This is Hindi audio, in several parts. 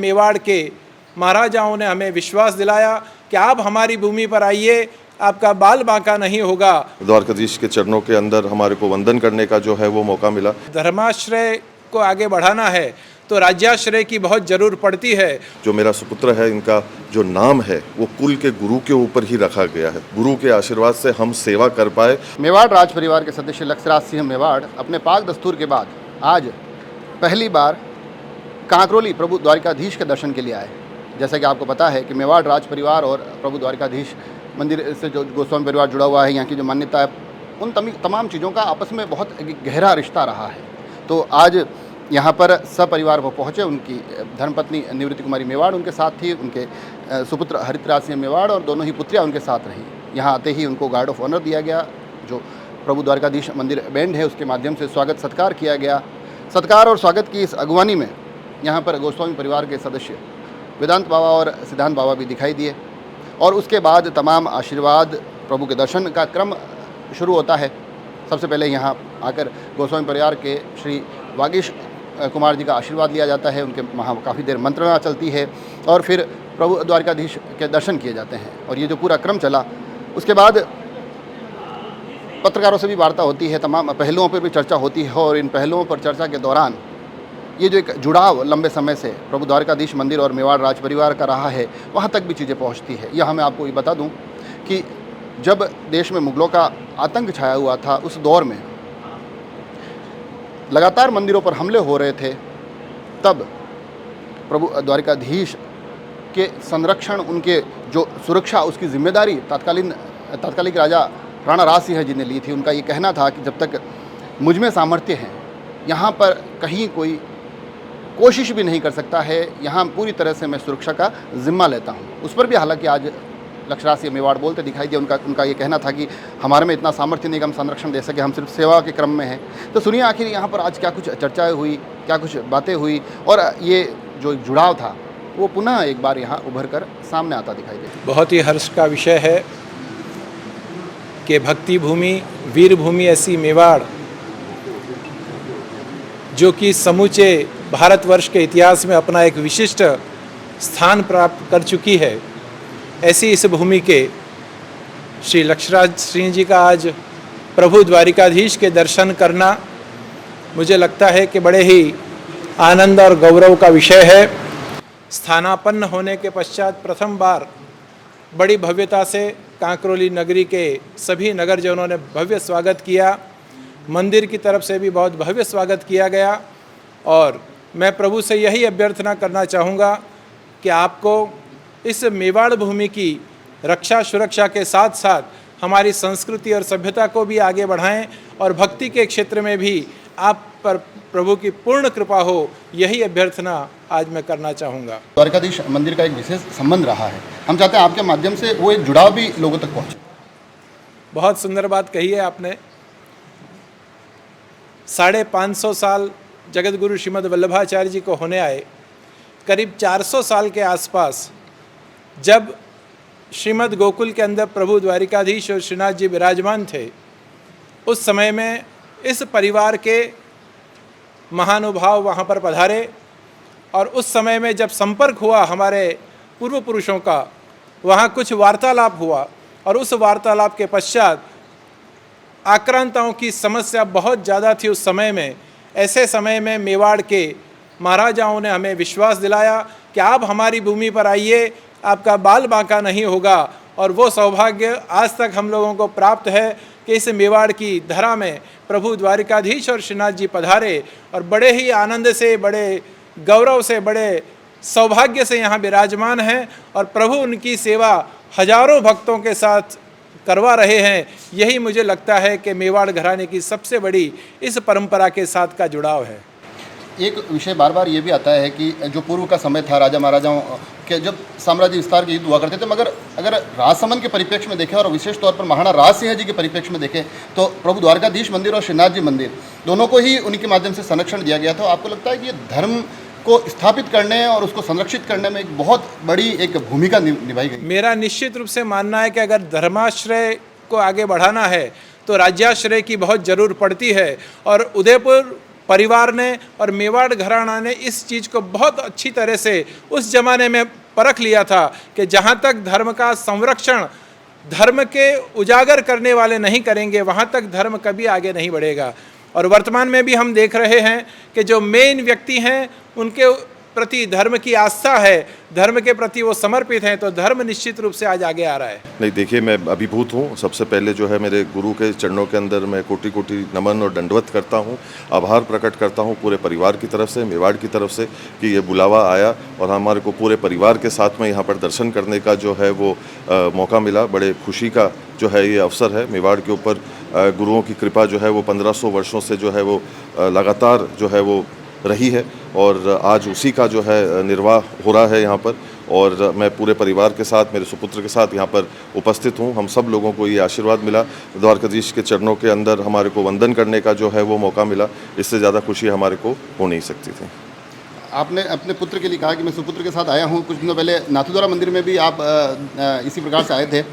मेवाड़ के महाराजाओं ने हमें विश्वास दिलाया कि आप हमारी भूमि पर आइए, आपका बाल बांका नहीं होगा। द्वारकाधीश के चरणों के अंदर हमारे को वंदन करने का जो है वो मौका मिला। धर्माश्रय को आगे बढ़ाना है तो राज्याश्रय की बहुत जरूर पड़ती है। जो मेरा सुपुत्र है, इनका जो नाम है वो कुल के गुरु के ऊपर ही रखा गया है। गुरु के आशीर्वाद से हम सेवा कर पाए। मेवाड़ राज परिवार के सदस्य लक्षराज सिंह मेवाड़ अपने पाक दस्तूर के बाद आज पहली बार कांकरोली प्रभु द्वारिकाधीश के दर्शन के लिए आए। जैसा कि आपको पता है कि मेवाड़ राज परिवार और प्रभु द्वारिकाधीश मंदिर से जो गोस्वामी परिवार जुड़ा हुआ है, यहाँ की जो मान्यता है, उन तमाम चीज़ों का आपस में बहुत गहरा रिश्ता रहा है। तो आज यहाँ पर सपरिवार वो पहुँचे। उनकी धर्मपत्नी निवृत्ति कुमारी मेवाड़ उनके साथ थी, उनके सुपुत्र हरितराज सिंह मेवाड़ और दोनों ही पुत्रियाँ उनके साथ रहीं। यहाँ आते ही उनको गार्ड ऑफ ऑनर दिया गया, जो प्रभु द्वारकाधीश मंदिर बैंड है उसके माध्यम से स्वागत सत्कार किया गया। सत्कार और स्वागत की इस अगवानी में यहाँ पर गोस्वामी परिवार के सदस्य वेदांत बाबा और सिद्धांत बाबा भी दिखाई दिए और उसके बाद तमाम आशीर्वाद प्रभु के दर्शन का क्रम शुरू होता है। सबसे पहले यहाँ आकर गोस्वामी परिवार के श्री वागीश कुमार जी का आशीर्वाद लिया जाता है। उनके वहाँ काफ़ी देर मंत्रणा चलती है और फिर प्रभु द्वारकाधीश के दर्शन किए जाते हैं। और ये जो पूरा क्रम चला, उसके बाद पत्रकारों से भी वार्ता होती है, तमाम पहलुओं पर भी चर्चा होती है। और इन पहलुओं पर चर्चा के दौरान ये जो एक जुड़ाव लंबे समय से प्रभु द्वारकाधीश मंदिर और मेवाड़ राज परिवार का रहा है, वहाँ तक भी चीज़ें पहुँचती है। यहाँ मैं आपको ये बता दूँ कि जब देश में मुगलों का आतंक छाया हुआ था, उस दौर में लगातार मंदिरों पर हमले हो रहे थे, तब प्रभु द्वारकाधीश के संरक्षण, उनके जो सुरक्षा, उसकी जिम्मेदारी तात्कालिक राजा राणा राज सिंह जी ने ली थी। उनका ये कहना था कि जब तक मुझ में सामर्थ्य है, यहाँ पर कहीं कोई कोशिश भी नहीं कर सकता है, यहाँ पूरी तरह से मैं सुरक्षा का जिम्मा लेता हूँ। उस पर भी हालांकि आज लक्षराज सिंह मेवाड़ बोलते दिखाई दिए। उनका ये कहना था कि हमारे में इतना सामर्थ्य नहीं कि हम संरक्षण दे सके, हम सिर्फ सेवा के क्रम में हैं। तो सुनिए आखिर यहाँ पर आज क्या कुछ चर्चाएं हुई, क्या कुछ बातें हुई और ये जो जुड़ाव था वो पुनः एक बार यहाँ उभर कर सामने आता दिखाई दिया। बहुत ही हर्ष का विषय है कि भक्ति भूमि, वीर भूमि ऐसी मेवाड़, जो कि समूचे भारतवर्ष के इतिहास में अपना एक विशिष्ट स्थान प्राप्त कर चुकी है, ऐसी इस भूमि के श्री लक्षराज सिंह जी का आज प्रभु द्वारिकाधीश के दर्शन करना मुझे लगता है कि बड़े ही आनंद और गौरव का विषय है। स्थानापन्न होने के पश्चात प्रथम बार बड़ी भव्यता से कांकरोली नगरी के सभी नगरजनों ने भव्य स्वागत किया। मंदिर की तरफ से भी बहुत भव्य स्वागत किया गया और मैं प्रभु से यही अभ्यर्थना करना चाहूँगा कि आपको इस मेवाड़ भूमि की रक्षा सुरक्षा के साथ साथ हमारी संस्कृति और सभ्यता को भी आगे बढ़ाएं और भक्ति के क्षेत्र में भी आप पर प्रभु की पूर्ण कृपा हो, यही अभ्यर्थना आज मैं करना चाहूँगा। द्वारकाधीश मंदिर का एक विशेष संबंध रहा है, हम चाहते हैं आपके माध्यम से वो एक जुड़ाव भी लोगों तक पहुँचे। बहुत सुंदर बात कही है आपने। 550 साल जगत गुरु श्रीमद् वल्लभाचार्य जी को होने आए, करीब 400 साल के आसपास जब श्रीमद् गोकुल के अंदर प्रभु द्वारिकाधीश और श्रीनाथ जी विराजमान थे, उस समय में इस परिवार के महानुभाव वहाँ पर पधारे और उस समय में जब संपर्क हुआ हमारे पूर्व पुरुषों का, वहाँ कुछ वार्तालाप हुआ और उस वार्तालाप के पश्चात आक्रांताओं की समस्या बहुत ज़्यादा थी उस समय में। ऐसे समय में मेवाड़ के महाराजाओं ने हमें विश्वास दिलाया कि आप हमारी भूमि पर आइए, आपका बाल बांका नहीं होगा। और वो सौभाग्य आज तक हम लोगों को प्राप्त है कि इस मेवाड़ की धरा में प्रभु द्वारिकाधीश और श्रीनाथ जी पधारे और बड़े ही आनंद से, बड़े गौरव से, बड़े सौभाग्य से यहाँ विराजमान हैं और प्रभु उनकी सेवा हजारों भक्तों के साथ करवा रहे हैं। यही मुझे लगता है कि मेवाड़ घराने की सबसे बड़ी इस परंपरा के साथ का जुड़ाव है। एक विषय बार बार ये भी आता है कि जो पूर्व का समय था, राजा महाराजाओं के जब साम्राज्य विस्तार के युद्ध हुआ करते थे, मगर अगर राजसमंद के परिप्रेक्ष्य में देखें और विशेष तौर पर महाराणा राज सिंह जी के परिप्रेक्ष्य में देखें तो प्रभु द्वारकाधीश मंदिर और श्रीनाथ जी मंदिर दोनों को ही उनके माध्यम से संरक्षण दिया गया था। आपको लगता है कि ये धर्म को स्थापित करने और उसको संरक्षित करने में एक बहुत बड़ी एक भूमिका निभाई गई? मेरा निश्चित रूप से मानना है कि अगर धर्माश्रय को आगे बढ़ाना है तो राज्याश्रय की बहुत ज़रूर पड़ती है। और उदयपुर परिवार ने और मेवाड़ घराना ने इस चीज़ को बहुत अच्छी तरह से उस ज़माने में परख लिया था कि जहाँ तक धर्म का संरक्षण धर्म के उजागर करने वाले नहीं करेंगे, वहाँ तक धर्म कभी आगे नहीं बढ़ेगा। और वर्तमान में भी हम देख रहे हैं कि जो मेन व्यक्ति हैं उनके प्रति धर्म की आस्था है, धर्म के प्रति वो समर्पित हैं, तो धर्म निश्चित रूप से आज आगे आ रहा है। नहीं, देखिए, मैं अभिभूत हूँ। सबसे पहले जो है मेरे गुरु के चरणों के अंदर मैं कोटि कोटि नमन और दंडवत करता हूँ, आभार प्रकट करता हूँ पूरे परिवार की तरफ से, मेवाड़ की तरफ से, कि ये बुलावा आया और हमारे को पूरे परिवार के साथ में यहाँ पर दर्शन करने का जो है वो मौका मिला। बड़े खुशी का जो है ये अवसर है। मेवाड़ के ऊपर गुरुओं की कृपा जो है वो 1500 वर्षों से जो है वो लगातार जो है वो रही है और आज उसी का जो है निर्वाह हो रहा है यहाँ पर। और मैं पूरे परिवार के साथ, मेरे सुपुत्र के साथ यहाँ पर उपस्थित हूँ। हम सब लोगों को ये आशीर्वाद मिला, द्वारकाधीश के चरणों के अंदर हमारे को वंदन करने का जो है वो मौका मिला। इससे ज़्यादा खुशी हमारे को हो नहीं सकती थी। आपने अपने पुत्र के लिए कहा कि मैं सुपुत्र के साथ आया हूँ। कुछ दिनों पहले नाथद्वारा मंदिर में भी आप इसी प्रकार से आए थे।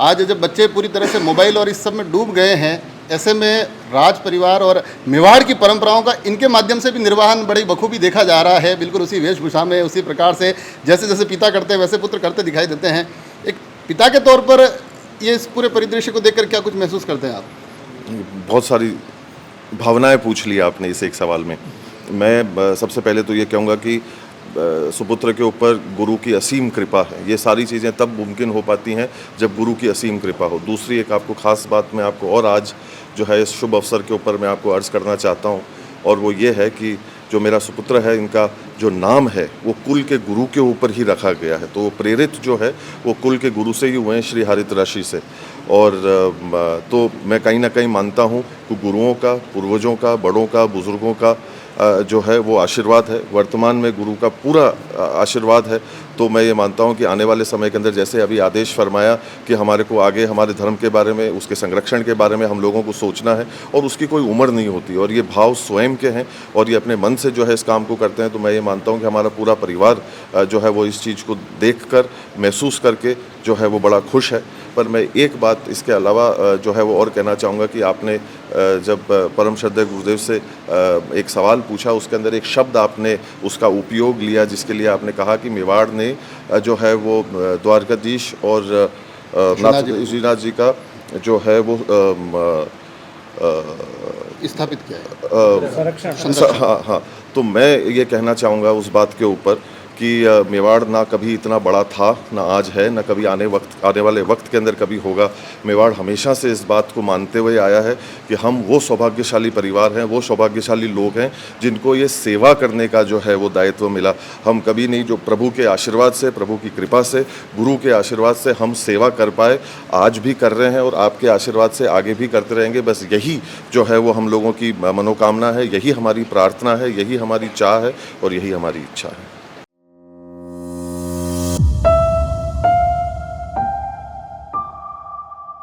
आज जब बच्चे पूरी तरह से मोबाइल और इस सब में डूब गए हैं, ऐसे में राज परिवार और मेवाड़ की परंपराओं का इनके माध्यम से भी निर्वहन बड़ी बखूबी देखा जा रहा है। बिल्कुल उसी वेशभूषा में, उसी प्रकार से जैसे जैसे पिता करते हैं वैसे पुत्र करते दिखाई देते हैं। एक पिता के तौर पर ये इस पूरे परिदृश्य को देखकर क्या कुछ महसूस करते हैं आप? बहुत सारी भावनाएं पूछ ली आपने इस एक सवाल में। मैं सबसे पहले तो ये कहूँगा कि सुपुत्र के ऊपर गुरु की असीम कृपा है। ये सारी चीज़ें तब मुमकिन हो पाती हैं जब गुरु की असीम कृपा हो। दूसरी एक आपको ख़ास बात मैं आपको और आज जो है इस शुभ अवसर के ऊपर मैं आपको अर्ज़ करना चाहता हूँ, और वो ये है कि जो मेरा सुपुत्र है, इनका जो नाम है वो कुल के गुरु के ऊपर ही रखा गया है। तो वो प्रेरित जो है वो कुल के गुरु से ही हुए हैं, श्री हरित ऋषि से। और तो मैं कहीं ना कहीं मानता हूँ कि गुरुओं का, पूर्वजों का, बड़ों का, बुज़ुर्गों का जो है वो आशीर्वाद है। वर्तमान में गुरु का पूरा आशीर्वाद है। तो मैं ये मानता हूँ कि आने वाले समय के अंदर, जैसे अभी आदेश फरमाया कि हमारे को आगे हमारे धर्म के बारे में, उसके संरक्षण के बारे में हम लोगों को सोचना है, और उसकी कोई उम्र नहीं होती, और ये भाव स्वयं के हैं और ये अपने मन से जो है इस काम को करते हैं। तो मैं ये मानता हूँ कि हमारा पूरा परिवार जो है वो इस चीज़ को देखकर, महसूस करके जो है वो बड़ा खुश है। पर मैं एक बात इसके अलावा जो है वो और कहना चाहूँगा कि आपने जब परम श्रद्धेय गुरुदेव से एक सवाल पूछा, उसके अंदर एक शब्द आपने उसका उपयोग लिया, जिसके लिए आपने कहा कि मेवाड़ ने जो है वो द्वारकाधीश और श्रीनाथ जी का जो है वो स्थापित किया है। हाँ। तो मैं ये कहना चाहूँगा उस बात के ऊपर कि मेवाड़ ना कभी इतना बड़ा था, ना आज है, ना कभी आने वाले वक्त के अंदर कभी होगा। मेवाड़ हमेशा से इस बात को मानते हुए आया है कि हम वो सौभाग्यशाली परिवार हैं, वो सौभाग्यशाली लोग हैं जिनको ये सेवा करने का जो है वो दायित्व मिला। हम कभी नहीं, जो प्रभु के आशीर्वाद से, प्रभु की कृपा से, गुरु के आशीर्वाद से हम सेवा कर पाए, आज भी कर रहे हैं और आपके आशीर्वाद से आगे भी करते रहेंगे। बस यही जो है वो हम लोगों की मनोकामना है, यही हमारी प्रार्थना है, यही हमारी चाह है और यही हमारी इच्छा है।